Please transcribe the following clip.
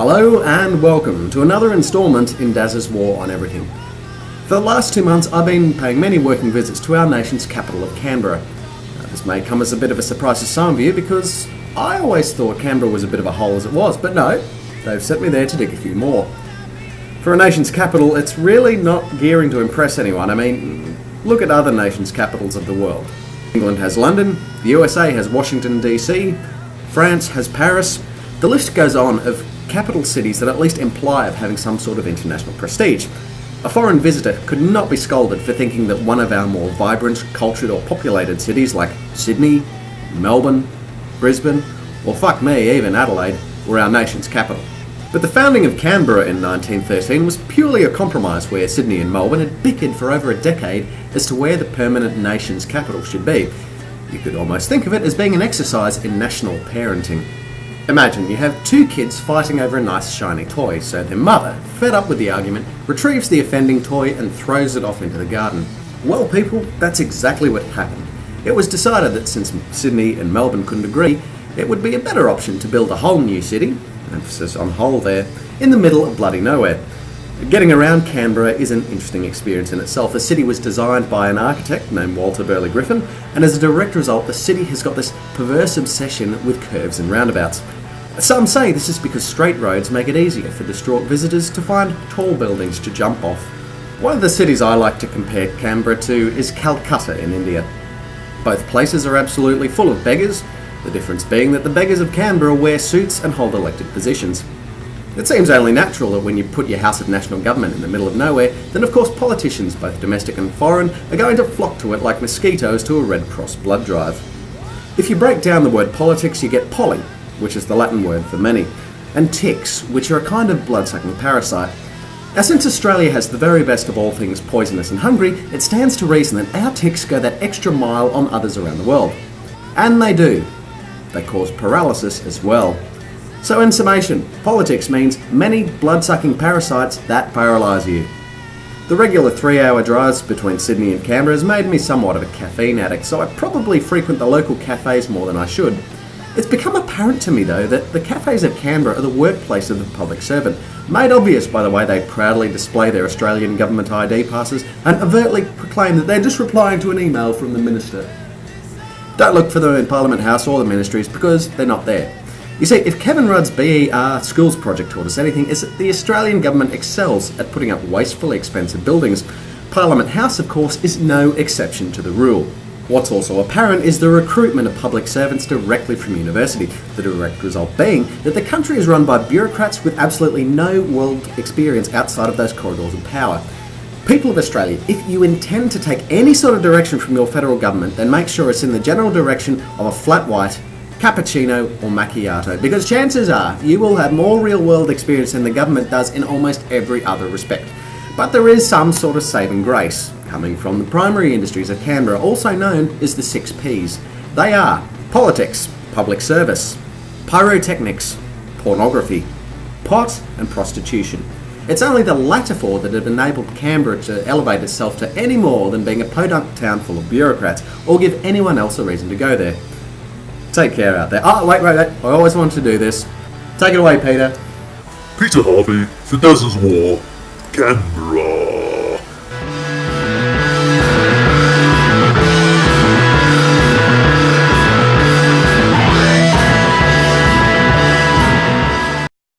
Hello and welcome to another instalment in Dazza's War on Everything. For the last 2 months I've been paying many working visits to our nation's capital of Canberra. This may come as a bit of a surprise to some of you because I always thought Canberra was a bit of a hole as it was, but no, they've sent me there to dig a few more. For a nation's capital, it's really not gearing to impress anyone. I mean, look at other nations' capitals of the world. England has London, the USA has Washington DC, France has Paris. The list goes on of capital cities that at least imply of having some sort of international prestige. A foreign visitor could not be scolded for thinking that one of our more vibrant, cultured or populated cities like Sydney, Melbourne, Brisbane, or fuck me, even Adelaide, were our nation's capital. But the founding of Canberra in 1913 was purely a compromise where Sydney and Melbourne had bickered for over a decade as to where the permanent nation's capital should be. You could almost think of it as being an exercise in national parenting. Imagine you have two kids fighting over a nice shiny toy, so their mother, fed up with the argument, retrieves the offending toy and throws it off into the garden. Well people, that's exactly what happened. It was decided that since Sydney and Melbourne couldn't agree, it would be a better option to build a whole new city, emphasis on whole there, in the middle of bloody nowhere. Getting around Canberra is an interesting experience in itself. The city was designed by an architect named Walter Burley Griffin, and as a direct result, the city has got this perverse obsession with curves and roundabouts. Some say this is because straight roads make it easier for distraught visitors to find tall buildings to jump off. One of the cities I like to compare Canberra to is Calcutta in India. Both places are absolutely full of beggars, the difference being that the beggars of Canberra wear suits and hold elected positions. It seems only natural that when you put your house of national government in the middle of nowhere, then of course politicians, both domestic and foreign, are going to flock to it like mosquitoes to a Red Cross blood drive. If you break down the word politics, you get poly, which is the Latin word for many, and ticks, which are a kind of blood-sucking parasite. Now, since Australia has the very best of all things poisonous and hungry, it stands to reason that our ticks go that extra mile on others around the world. And they do. They cause paralysis as well. So in summation, politics means many blood-sucking parasites that paralyse you. The regular 3-hour drives between Sydney and Canberra has made me somewhat of a caffeine addict, so I probably frequent the local cafes more than I should. It's become apparent to me though that the cafes of Canberra are the workplace of the public servant, made obvious by the way they proudly display their Australian government ID passes and overtly proclaim that they're just replying to an email from the minister. Don't look for them in Parliament House or the ministries because they're not there. You see, if Kevin Rudd's BER schools project taught us anything, is that the Australian government excels at putting up wastefully expensive buildings. Parliament House, of course, is no exception to the rule. What's also apparent is the recruitment of public servants directly from university, the direct result being that the country is run by bureaucrats with absolutely no world experience outside of those corridors of power. People of Australia, if you intend to take any sort of direction from your federal government, then make sure it's in the general direction of a flat white, cappuccino or macchiato, because chances are you will have more real world experience than the government does in almost every other respect. But there is some sort of saving grace, coming from the primary industries of Canberra, also known as the 6 Ps. They are politics, public service, pyrotechnics, pornography, pot and prostitution. It's only the latter four that have enabled Canberra to elevate itself to any more than being a podunk town full of bureaucrats, or give anyone else a reason to go there. Take care out there. Oh, wait, I always wanted to do this. Take it away, Peter. Peter Harvey for Dazza's War, Canberra.